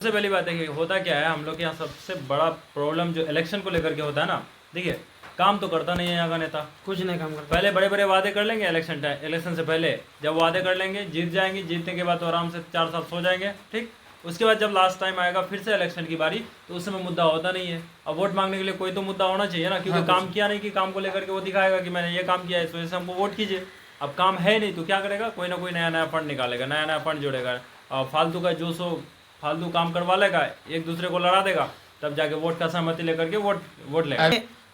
सबसे पहली बात है कि होता क्या है, हम लोग के यहाँ सबसे बड़ा प्रॉब्लम जो इलेक्शन को लेकर के होता है ना, देखिए काम तो करता नहीं है यहाँ का नेता। कुछ नहीं काम करता। पहले बड़े बड़े वादे कर लेंगे इलेक्शन से पहले, जब वादे कर लेंगे जीत जाएंगे, जीतने के बाद तो आराम से 4 साल सो जाएंगे, ठीक। उसके बाद जब लास्ट टाइम आएगा फिर से इलेक्शन की बारी, तो उस समय मुद्दा होता नहीं है। अब वोट मांगने के लिए कोई तो मुद्दा होना चाहिए ना, क्योंकि काम किया नहीं कि काम को लेकर के वो दिखाएगा कि मैंने ये काम किया है, इस वजह से हमको वोट कीजिए। अब काम है नहीं तो क्या करेगा, कोई ना कोई नया नया फंड निकालेगा, नया नया फंड जोड़ेगा, और फालतू का जो सो फालतू काम करवा लेगा, एक दूसरे को लड़ा देगा, तब जाके वोट का सहमति लेकर के वोट लेगा।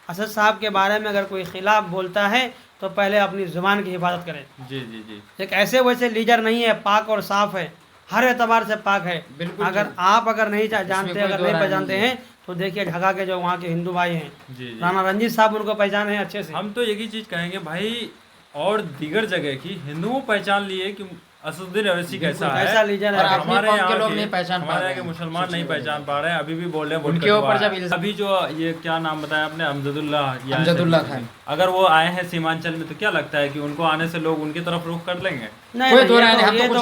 असद साहब के बारे में अगर कोई खिलाफ बोलता है तो पहले अपनी जुबान की हिफाजत करें। जी जी जी। एक ऐसे वैसे लीडर नहीं है, पाक और साफ है, हर एतबार से पाक है। अगर आप नहीं जानते, अगर नहीं पहचानते हैं तो देखिए ढाका के जो वहाँ के हिंदू भाई हैं, राणा रंजीत साहब उनको पहचाने हैं अच्छे से। हम तो एक ही चीज कहेंगे भाई, और दीगर जगह की हिंदुओं पहचान लिए कि असदुद्दीन ओवैसी कैसा है, लीडर है। हमारे यहाँ के लोग नहीं पहचान पा रहे हैं, मुसलमान नहीं पहचान पा रहे हैं, अभी भी बोल रहे हैं उनके ऊपर। जब अभी जो ये क्या नाम बताया आपने, अमजदुल्ला खान, अगर वो आए हैं सीमांचल में तो क्या लगता है कि उनको आने से लोग उनकी तरफ रुख कर लेंगे? नहीं, ये तो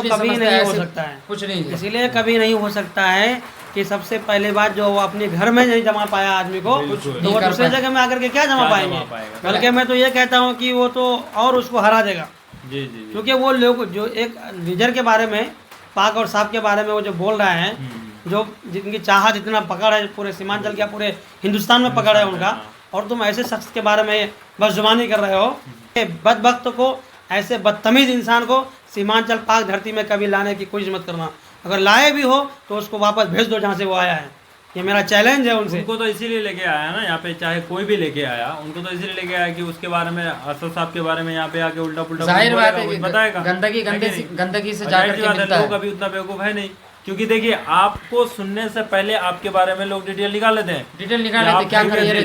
कभी नहीं हो सकता है, कुछ नहीं। इसीलिए कभी नहीं हो सकता है कि सबसे पहले बात जो वो अपने घर में नहीं जमा पाया आदमी को, तो वो दूसरे जगह में आकर के क्या जमा पाएंगे। बल्कि मैं तो ये कहता हूँ कि वो तो और उसको हरा देगा। जी जी। क्योंकि वो लोग जो एक लीडर के बारे में, पाक और साहब के बारे में वो जो बोल रहे हैं, जो जिनकी चाहत इतना पकड़ है पूरे सीमांचल क्या पूरे हिंदुस्तान में पकड़ है उनका, और तुम ऐसे शख्स के बारे में बस जुबानी कर रहे हो। बदबख्त को, ऐसे बदतमीज इंसान को सीमांचल पाक धरती में कभी लाने की कोशिश मत करना। अगर लाए भी हो तो उसको वापस भेज दो जहाँ से वो आया है। ये मेरा चैलेंज है उनसे। उनको तो इसीलिए लेके आया ना यहाँ पे, चाहे कोई भी लेके आया, उनको तो इसीलिए लेके आया कि उसके बारे में, असद साहब के बारे में यहाँ पे आके उल्टा पुल्टा बताएगा। गंदगी से जाकर के मिलता है। लोग अभी उतना बेवकूफ है नहीं, क्योंकि देखिए आपको सुनने से पहले आपके बारे में लोग डिटेल निकाल लेते हैं,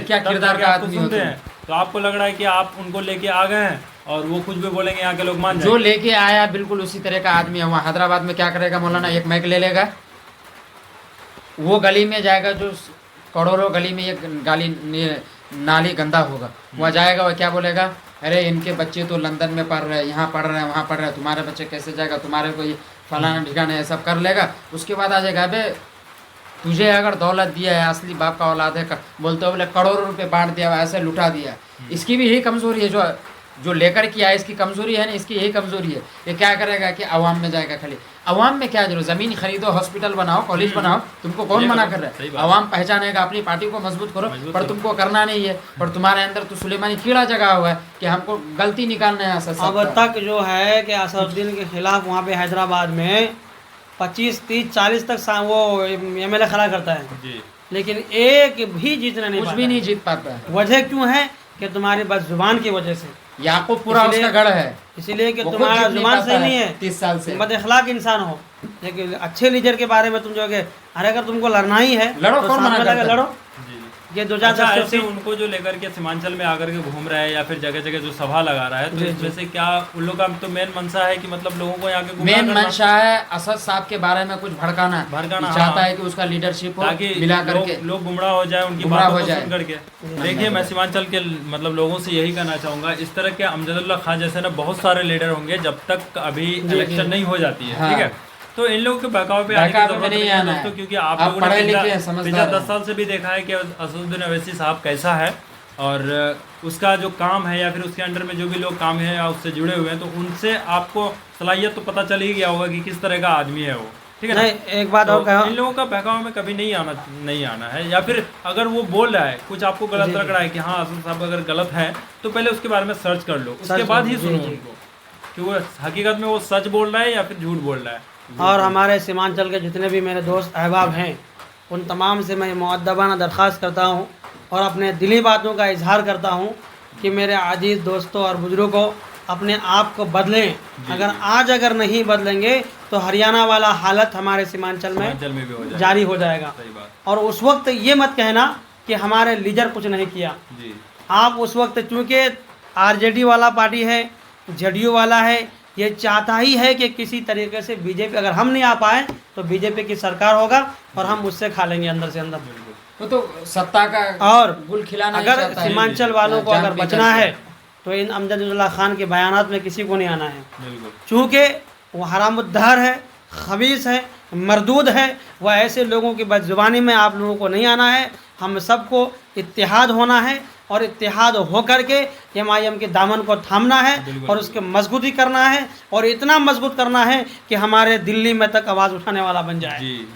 क्या किरदार का आदमी होते हैं, तो आपको लग रहा है कि आप उनको लेके आ गए हैं और वो कुछ भी बोलेंगे यहाँ के लोग मान जो लेके आया बिल्कुल उसी तरह का आदमी है। वहाँ हैदराबाद में क्या करेगा मौलाना, एक माइक ले लेगा, वो गली में जाएगा, जो करोड़ों गली में एक नाली गंदा होगा, वहाँ जाएगा, वह क्या बोलेगा, अरे इनके बच्चे तो लंदन में पढ़ रहे हैं, यहाँ पढ़ रहे हैं, वहाँ पढ़ रहे हैं, तुम्हारे बच्चे कैसे जाएगा, तुम्हारे को ये फलाना ठिकाना है, सब कर लेगा। उसके बाद आ जाएगा, अबे तुझे अगर दौलत दिया है, असली बाप का औलाद है, बोलते हो बोले करोड़ों रुपए बांट दिया, ऐसे लुटा दिया। इसकी भी यही कमजोरी है, जो लेकर के आया इसकी कमजोरी है ना, इसकी यही कमजोरी है। ये क्या करेगा कि अवाम में जाएगा, खाली अवाम में क्या जरूरत, जमीन खरीदो, हॉस्पिटल बनाओ, कॉलेज बनाओ, तुमको कौन मना कर रहा है। अवाम पहचानेगा, अपनी पार्टी को मजबूत करो, पर तुमको करना नहीं है। पर तुम्हारे अंदर तो सुलेमानी कीड़ा जगा हुआ है कि हमको गलती निकालना है। अब तक जो है कि असदुद्दीन के खिलाफ वहाँ पे हैदराबाद में 25, 30, 40 तक वो MLA खड़ा करता है, लेकिन एक भी जीतना नहीं, कुछ भी नहीं जीत पाता है। वजह क्यों है कि तुम्हारी बस जुबान की वजह से। याकूब पूरा उसका गढ़ है, इसीलिए कि तुम्हारा जुबान सही नहीं है, 30 साल से बद अखलाक इंसान हो। लेकिन अच्छे लीडर के बारे में तुम जो है, अरे अगर तुमको लड़ना ही है लड़ो, तो कौन मना करता है? लड़ो। ये 2010 उनको जो लेकर के सीमांचल में आकर के घूम रहा है या फिर जगह जगह जो सभा लगा रहा है, तो इसमें से क्या उन लोगों का तो मेन मंशा है कि मतलब लोगों को यहाँ के मेन मंशा है असद साहब के बारे में कुछ भड़काना चाहता है कि उसका लीडरशिप हो, ताकि मिला करके लोग गुमराह हो जाए, उनकी बातों को सुन करके। देखिए मैं सीमांचल के मतलब लोगों से यही कहना चाहूंगा, इस तरह के अमजदुल्ला खान जैसे ना बहुत सारे लीडर होंगे जब तक अभी इलेक्शन नहीं हो जाती है, ठीक है। तो इन लोगों के बहकाव पे आने की जरूरत नहीं है दोस्तों, क्योंकि आप लोगों ने पिछले 10 साल से भी देखा है कि असदुद्दीन ओवैसी साहब कैसा है, और उसका जो काम है या फिर उसके अंडर में जो भी लोग काम है या उससे जुड़े हुए हैं, तो उनसे आपको सलाहियत तो पता चल ही गया होगा कि किस तरह का आदमी है वो, ठीक है ना। एक बात और कहो, इन लोगों का बहकाव में कभी नहीं आना है, या फिर अगर वो बोल रहा है कुछ आपको गलत लग रहा है कि हाँ असद साहब अगर गलत है, तो पहले उसके बारे में सर्च कर लो, उसके बाद ही सुनो उनको कि वो हकीकत में वो सच बोल रहा है या फिर झूठ बोल रहा है। और हमारे सीमांचल के जितने भी मेरे दोस्त अहबाब हैं, उन तमाम से मैं मुअद्दबाना दरख्वास्त करता हूँ और अपने दिली बातों का इजहार करता हूँ कि मेरे अजीज़ दोस्तों और बुजुर्गों, अपने आप को बदलें। अगर नहीं बदलेंगे तो हरियाणा वाला हालत हमारे सीमांचल में जारी हो जाएगा। और उस वक्त ये मत कहना कि हमारे लीडर कुछ नहीं किया। आप उस वक्त, चूँकि RJD वाला पार्टी है, JDU वाला है, ये चाहता ही है कि किसी तरीके से बीजेपी, अगर हम नहीं आ पाए तो बीजेपी की सरकार होगा और हम उससे खा लेंगे अंदर से अंदर। वो तो सत्ता का और गुल खिलाना। अगर सीमांचल वालों को अगर बचना है तो इन अमजदुल्ला खान के बयानात में किसी को नहीं आना है, चूँकि वो हरामुद्दहर है, खबीस है, मरदूद है, वह ऐसे लोगों की बदजुबानी में आप लोगों को नहीं आना है। हम सबको इत्तेहाद होना है और इत्तेहाद होकर के MIM के दामन को थामना है और उसके मजबूती करना है और इतना मजबूत करना है कि हमारे दिल्ली में तक आवाज़ उठाने वाला बन जाए। जी।